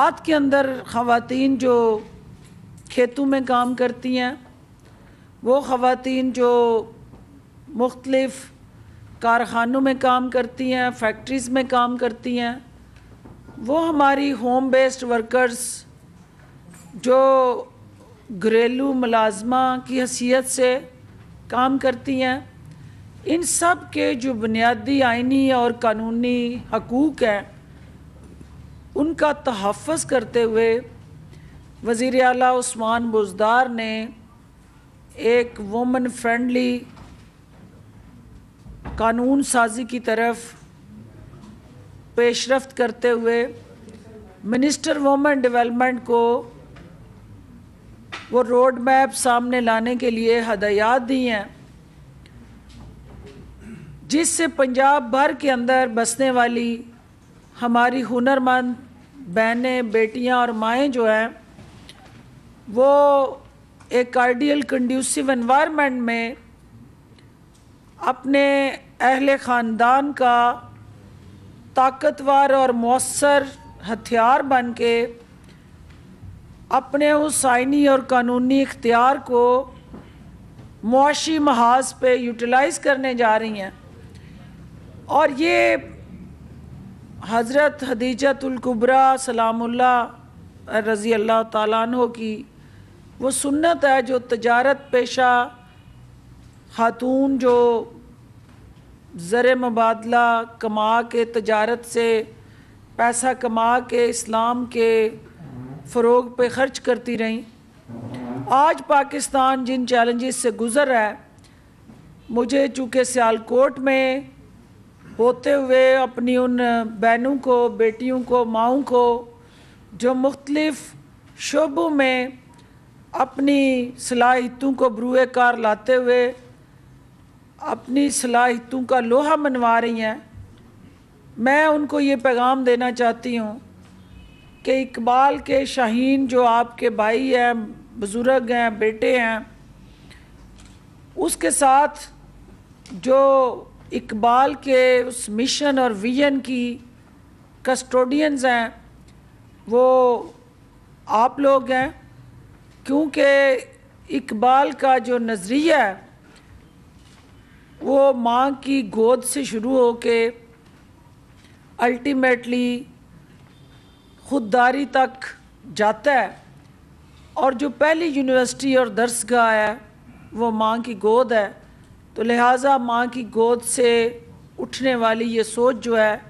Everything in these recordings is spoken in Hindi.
रात के अंदर ख़वातीन जो खेतों में काम करती हैं, वो ख़वातीन जो मुख्तलिफ़ कारखानों में काम करती हैं, फैक्ट्रीज़ में काम करती हैं, वो हमारी होम बेस्ड वर्कर्स जो घरेलू मुलाजमा की हैसियत से काम करती हैं, इन सब के जो बुनियादी आइनी और कानूनी हकूक़ हैं उनका तहफ़्फ़ुज़ करते हुए वज़ीर आला उस्मान बुज़दार ने एक वुमन फ्रेंडली कानून साजी की तरफ पेशरफ्त करते हुए मिनिस्टर वुमेन डेवलपमेंट को वो रोड मैप सामने लाने के लिए हदायत दी हैं, जिससे पंजाब भर के अंदर बसने वाली हमारी हुनरमंद बहनें, बेटियां और माएँ जो हैं वो एक आइडियल कंड्यूसिव एनवायरनमेंट में अपने अहले ख़ानदान का ताकतवर और मौसर हथियार बन के अपने उस आइनी और कानूनी इख्तियार को मुआशी महाज पे यूटिलाइज़ करने जा रही हैं। और ये हज़रत खदीजतुल कुबरा सलामुल्लाह रज़ी अल्लाह ताला अन्हो की वो सुन्नत है जो तजारत पेशा खातून जो ज़र मुबादला कमा के तजारत से पैसा कमा के इस्लाम के फ़रोग पे ख़र्च करती रहीं। आज पाकिस्तान जिन चैलेंजेस से गुज़र रहा है, मुझे चूँकि सियालकोट में होते हुए अपनी उन बहनों को, बेटियों को, माओं को जो मुख्तलिफ़ शोबों में अपनी सलाहियतों को बरूए कार लाते हुए अपनी सलाहियतों का लोहा मनवा रही हैं, मैं उनको ये पैगाम देना चाहती हूँ कि इकबाल के शाहीन जो आपके भाई हैं, बुज़ुर्ग हैं, बेटे हैं, उसके साथ जो इकबाल के उस मिशन और विजन की कस्टोडियंस हैं वो आप लोग हैं, क्योंकि इकबाल का जो नज़रिया है वो माँ की गोद से शुरू होके अल्टीमेटली खुददारी तक जाता है। और जो पहली यूनिवर्सिटी और दरसगाह है वो माँ की गोद है, तो लिहाजा माँ की गोद से उठने वाली ये सोच जो है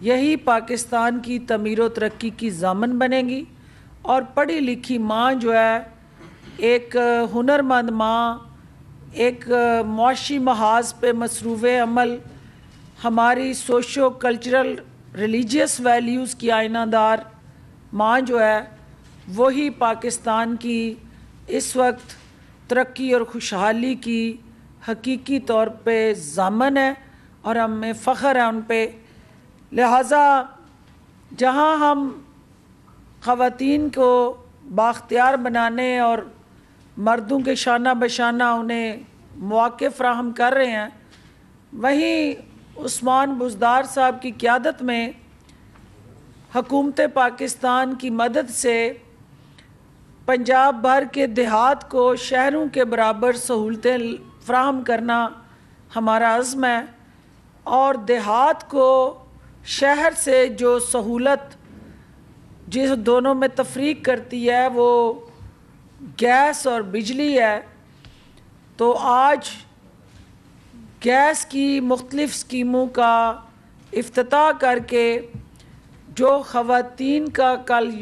यही पाकिस्तान की तमीर व तरक्की की ज़ामन बनेगी। और पढ़ी लिखी माँ जो है, एक हुनरमंद माँ, एक मुआशी महाज पे मसरूफ़ अमल, हमारी सोशो कल्चरल रिलीजियस वैल्यूज़ की आइनादार माँ जो है, वही पाकिस्तान की इस वक्त तरक्की और खुशहाली की हकीकी तौर पे ज़ामन है और हमें फ़ख्र है उन पे। लिहाजा जहाँ हम ख़वातीन को बाख्तियार बनाने और मर्दों के शाना बशाना उन्हें मौक़े फ़राहम कर रहे हैं, वहीं उस्मान बुज़दार साहब की क़यादत में हुकूमत पाकिस्तान की मदद से पंजाब भर के देहात को शहरों के बराबर सहूलतें फ़राहम करना हमारा अज़्म है। और देहात को शहर से जो सहूलत जिस दोनों में तफरीक करती है वो गैस और बिजली है, तो आज गैस की मुख्तलिफ़ स्कीमों का इफ्तिताह करके जो ख़वातीन का कल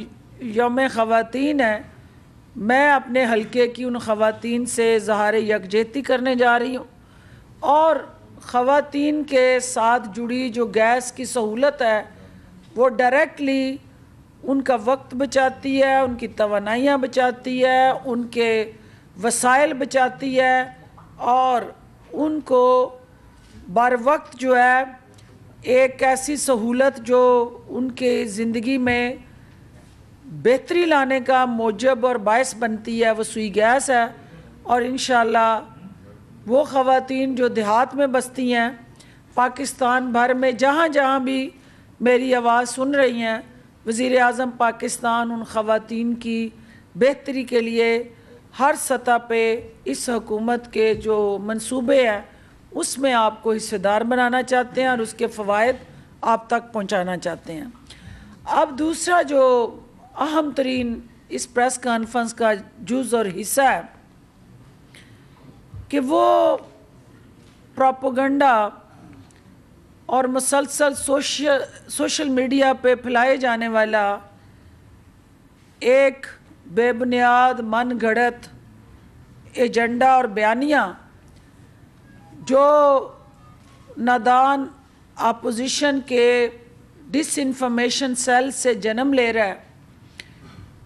यौम ख़वातीन है, मैं अपने हलके की उन ख़वातीन से इज़हार यकजहती करने जा रही हूँ। और ख़वातीन के साथ जुड़ी जो गैस की सहूलत है वो डायरेक्टली उनका वक्त बचाती है, उनकी तवानाइयाँ बचाती है, उनके वसाइल बचाती है और उनको बर वक्त जो है एक ऐसी सहूलत जो उनके ज़िंदगी में बेहतरी लाने का मूजब और बायस बनती है, वो सुई गैस है। और इंशाअल्लाह वो ख़वातीन जो देहात में बसती हैं, पाकिस्तान भर में जहाँ जहाँ भी मेरी आवाज़ सुन रही हैं, वज़ीर आज़म पाकिस्तान उन ख़वातीन की बेहतरी के लिए हर सतह पे इस हुकूमत के जो मंसूबे हैं उसमें आपको हिस्सेदार बनाना चाहते हैं और उसके फ़वाइद आप तक पहुंचाना चाहते हैं। अब दूसरा जो अहम तरीन इस प्रेस कॉन्फ्रेंस का जुज़ और हिस्सा है कि वो प्रोपेगेंडा और मुसलसल सोशल मीडिया पे फैलाए जाने वाला एक बेबुनियाद मन गढ़ंत एजेंडा और बयानिया जो नादान अपोजिशन के डिसइंफॉर्मेशन सेल से जन्म ले रहा है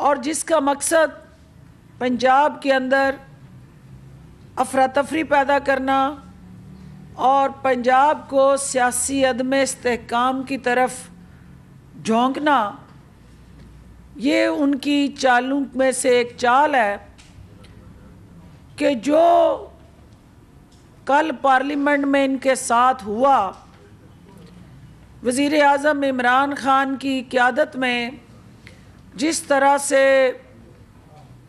और जिसका मकसद पंजाब के अंदर अफरा तफरी पैदा करना और पंजाब को सियासी अदम इस्तेहकाम की तरफ झोंकना, ये उनकी चालों में से एक चाल है कि जो कल पार्लियामेंट में इनके साथ हुआ, वज़ीर आज़म इमरान ख़ान की क़यादत में जिस तरह से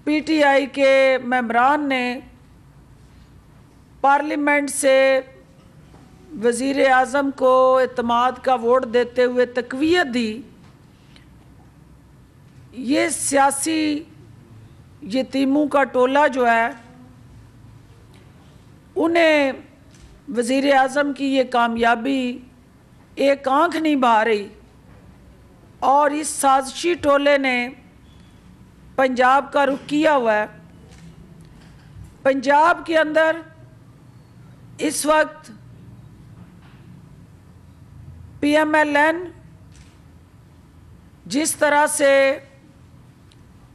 पीटीआई के मेंबरान ने पार्लियामेंट से वज़ीर आज़म को एतमाद का वोट देते हुए तक़वियत दी, ये सियासी यतीमों का टोला जो है उन्हें वज़ीर आज़म की ये कामयाबी एक आंख नहीं भा रही और इस साजिशी टोले ने पंजाब का रुख किया हुआ है। पंजाब के अंदर इस वक्त PMLN जिस तरह से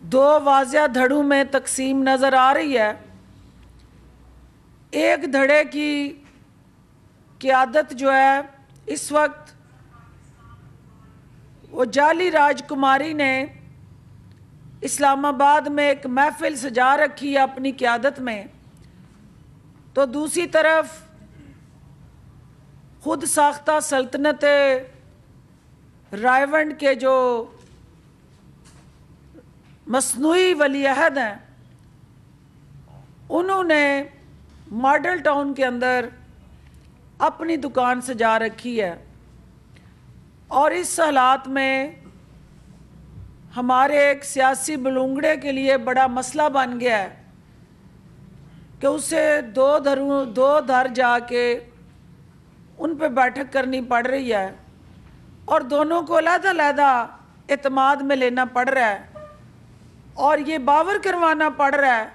दो वाज़िया धड़ों में तकसीम नज़र आ रही है, एक धड़े की क़यादत जो है इस वक्त वो जाली राजकुमारी ने इस्लामाबाद में एक महफिल सजा रखी है अपनी क़यादत में, तो दूसरी तरफ खुद साख्ता सल्तनत रायवंड के जो मसनूई वली अहद हैं उन्होंने मॉडल टाउन के अंदर अपनी दुकान सजा रखी है। और इस हालात में हमारे एक सियासी बलूंगड़े के लिए बड़ा मसला बन गया है कि उसे दो धर जाके उन पे बैठक करनी पड़ रही है और दोनों को अलग-अलग एतमाद में लेना पड़ रहा है और ये बावर करवाना पड़ रहा है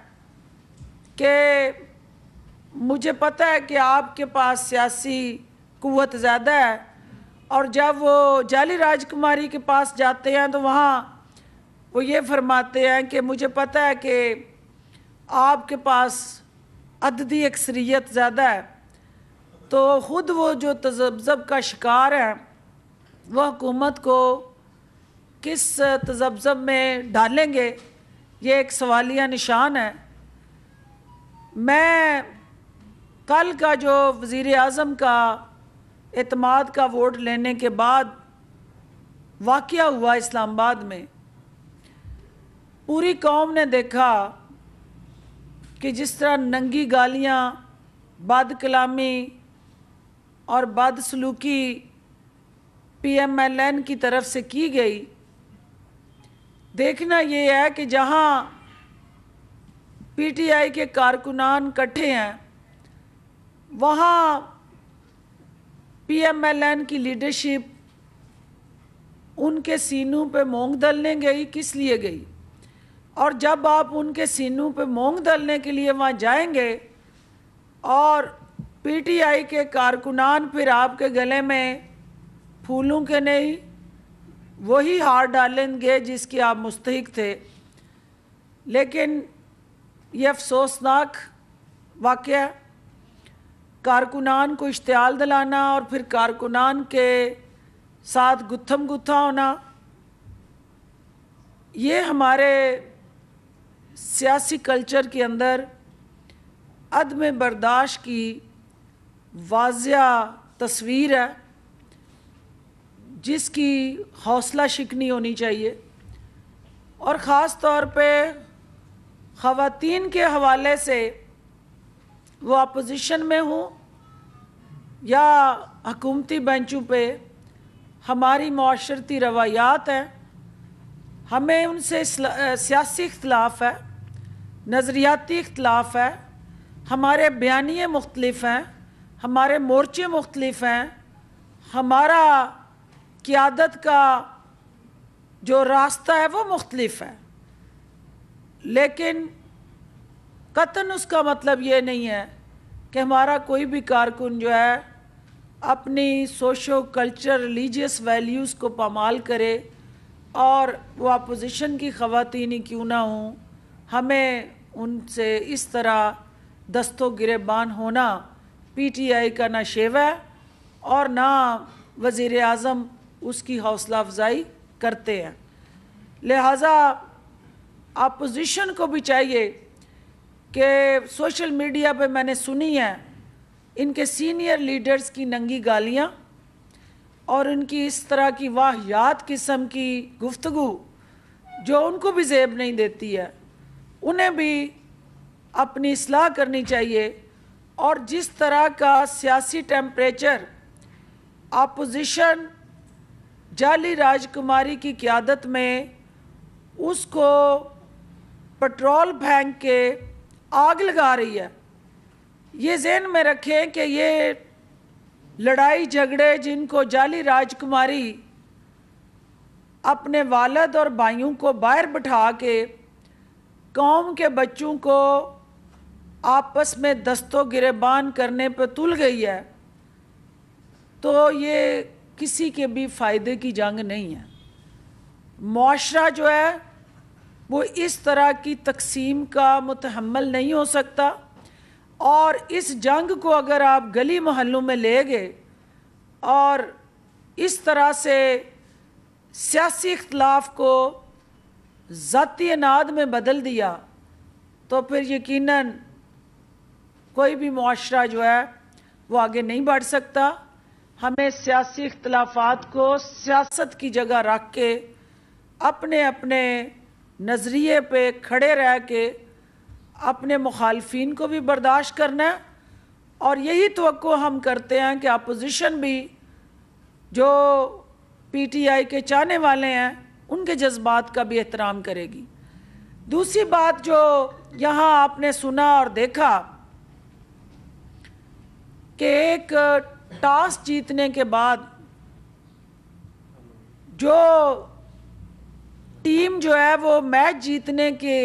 कि मुझे पता है कि आपके पास सियासी कुव्वत ज़्यादा है, और जब वो जाली राजकुमारी के पास जाते हैं तो वहाँ वो ये फरमाते हैं कि मुझे पता है कि आपके पास अददी अक्सरियत ज़्यादा है, तो ख़ुद वो जो तज़ब्ज़ब का शिकार है वह हुकूमत को किस तज़ब्ज़ब में डालेंगे, ये एक सवालिया निशान है। मैं कल का जो वज़ीर आज़म का एतमाद का वोट लेने के बाद वाक़या हुआ इस्लामाबाद में, पूरी कौम ने देखा कि जिस तरह नंगी गालियाँ, बद कलामी और बदसलूकी PMLN की तरफ से की गई। देखना ये है कि जहाँ PTI के कारकुनान इकट्ठे हैं वहाँ PMLN की लीडरशिप उनके सीनों पे मूंग दलने गई, किस लिए गई? और जब आप उनके सीनों पे मूंग दलने के लिए वहाँ जाएंगे और PTI के कारकुनान फिर आपके गले में फूलों के नहीं वही हार डालेंगे जिसकी आप मुस्तहिक थे। लेकिन ये अफसोसनाक वाक़या, कारकुनान को इश्तियाल दिलाना और फिर कारकुनान के साथ गुत्थम गुत्था होना, ये हमारे सियासी कल्चर के अंदर अदम बर्दाश्त की वाज़िया तस्वीर है। जिसकी हौसला शिकनी होनी चाहिए, और ख़ास तौर पे ख़वातीन के हवाले से वो अपोजिशन में हों या हुकूमती बेंचों पे, हमारी माशरती रवायात हैं, हमें उनसे सियासी इख्तलाफ है, नज़रियाती इख्तलाफ है, हमारे बयानिए मुख्तलिफ हैं, हमारे मोर्चे मुख्तलिफ हैं, हमारा क़ियादत का जो रास्ता है वो मुख्तलिफ है। लेकिन कतन उसका मतलब ये नहीं है कि हमारा कोई भी कारकुन जो है अपनी सोशो कल्चर रिलीजियस वैल्यूज़ को पामाल करे और वो अपोजिशन की ख़वातीन ही क्यों ना हों, हमें उनसे इस तरह दस्तो गिरेबान होना PTI का ना शेवा है और ना वज़ीर आज़म उसकी हौसला अफजाई करते हैं। लिहाजा अपोजिशन को भी चाहिए कि सोशल मीडिया पे मैंने सुनी है इनके सीनियर लीडर्स की नंगी गालियाँ और उनकी इस तरह की वाहियात किस्म की गुफ्तगू जो उनको भी ज़ेब नहीं देती है, उन्हें भी अपनी इस्लाह करनी चाहिए। और जिस तरह का सियासी टेम्परेचर अपोजिशन जाली राजकुमारी की क़ियादत में उसको पेट्रोल फेंक के आग लगा रही है, ये ज़हन में रखें कि ये लड़ाई झगड़े जिनको जाली राजकुमारी अपने वालिद और भाइयों को बाहर बिठा के कौम के बच्चों को आपस में दस्तो गिरेबान करने पर तुल गई है, तो ये किसी के भी फ़ायदे की जंग नहीं है। मुआशरा जो है वो इस तरह की तकसीम का मुतहम्मल नहीं हो सकता, और इस जंग को अगर आप गली मोहल्लों में ले गए और इस तरह से सियासी इख्तलाफ को ज़ाती अनाद में बदल दिया तो फिर यकीनन कोई भी मुआशरा जो है वो आगे नहीं बढ़ सकता। हमें सियासी इख्तलाफात को सियासत की जगह रख के अपने अपने नज़रिए पे खड़े रह के अपने मुखालफिन को भी बर्दाश्त करना है, और यही तवक्को हम करते हैं कि अपोजिशन भी जो PTI के चाहने वाले हैं उनके जज्बात का भी एहतराम करेगी। दूसरी बात जो यहाँ आपने सुना और देखा कि एक टॉस जीतने के बाद जो टीम जो है वो मैच जीतने के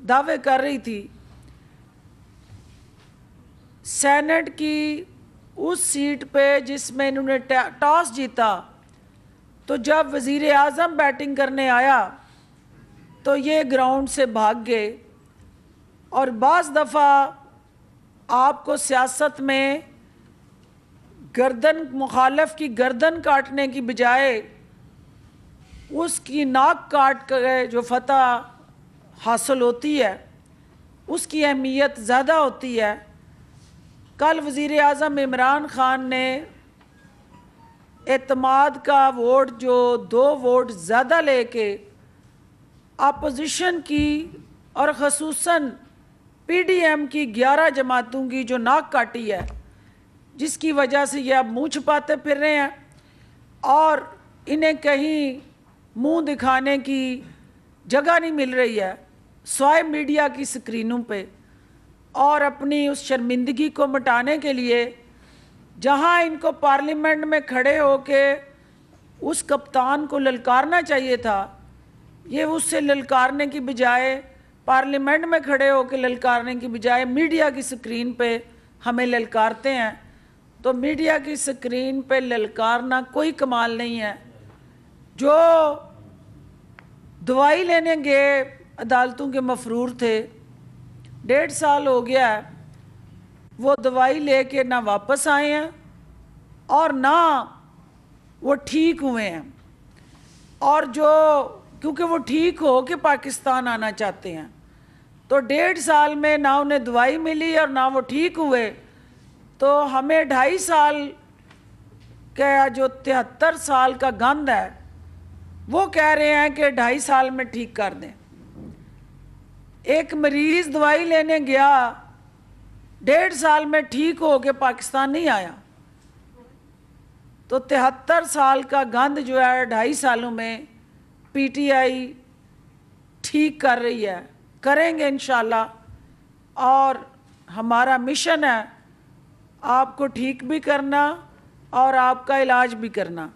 दावे कर रही थी, सेनेट की उस सीट पे जिसमें इन्होंने टॉस जीता, तो जब वज़ीर आज़म बैटिंग करने आया तो ये ग्राउंड से भाग गए। और बाज़ दफ़ा आपको सियासत में गर्दन मुखालफ की गर्दन काटने की बजाय उसकी नाक काट कर जो फतह हासिल होती है उसकी अहमियत ज़्यादा होती है। कल वज़ीर आज़म इमरान ख़ान ने एतमाद का वोट जो 2 वोट ज़्यादा लेके अपोजिशन की और ख़ुसूसन PDM की 11 जमातों की जो नाक काटी है, जिसकी वजह से ये अब मुँह छुपाते फिर रहे हैं और इन्हें कहीं मुंह दिखाने की जगह नहीं मिल रही है स्वाय मीडिया की स्क्रीनों पे। और अपनी उस शर्मिंदगी को मिटाने के लिए जहां इनको पार्लियामेंट में खड़े होके उस कप्तान को ललकारना चाहिए था, ये उससे ललकारने की बजाय पार्लियामेंट में खड़े होकर ललकारने की बजाय मीडिया की स्क्रीन पे हमें ललकारते हैं। तो मीडिया की स्क्रीन पे ललकारना कोई कमाल नहीं है। जो दवाई लेने गए अदालतों के मफरूर थे, 1.5 साल हो गया है, वो दवाई लेके ना वापस आए हैं और ना वो ठीक हुए हैं। और जो क्योंकि वो ठीक हो के पाकिस्तान आना चाहते हैं, तो 1.5 साल में ना उन्हें दवाई मिली और ना वो ठीक हुए, तो हमें 2.5 साल कि जो 73 साल का गंद है वो कह रहे हैं कि 2.5 साल में ठीक कर दें। एक मरीज दवाई लेने गया, 1.5 साल में ठीक हो के पाकिस्तान नहीं आया। तो 73 साल का गंद जो है 2.5 सालों में पीटीआई ठीक कर रही है, करेंगे इंशाल्लाह। और हमारा मिशन है आपको ठीक भी करना और आपका इलाज भी करना।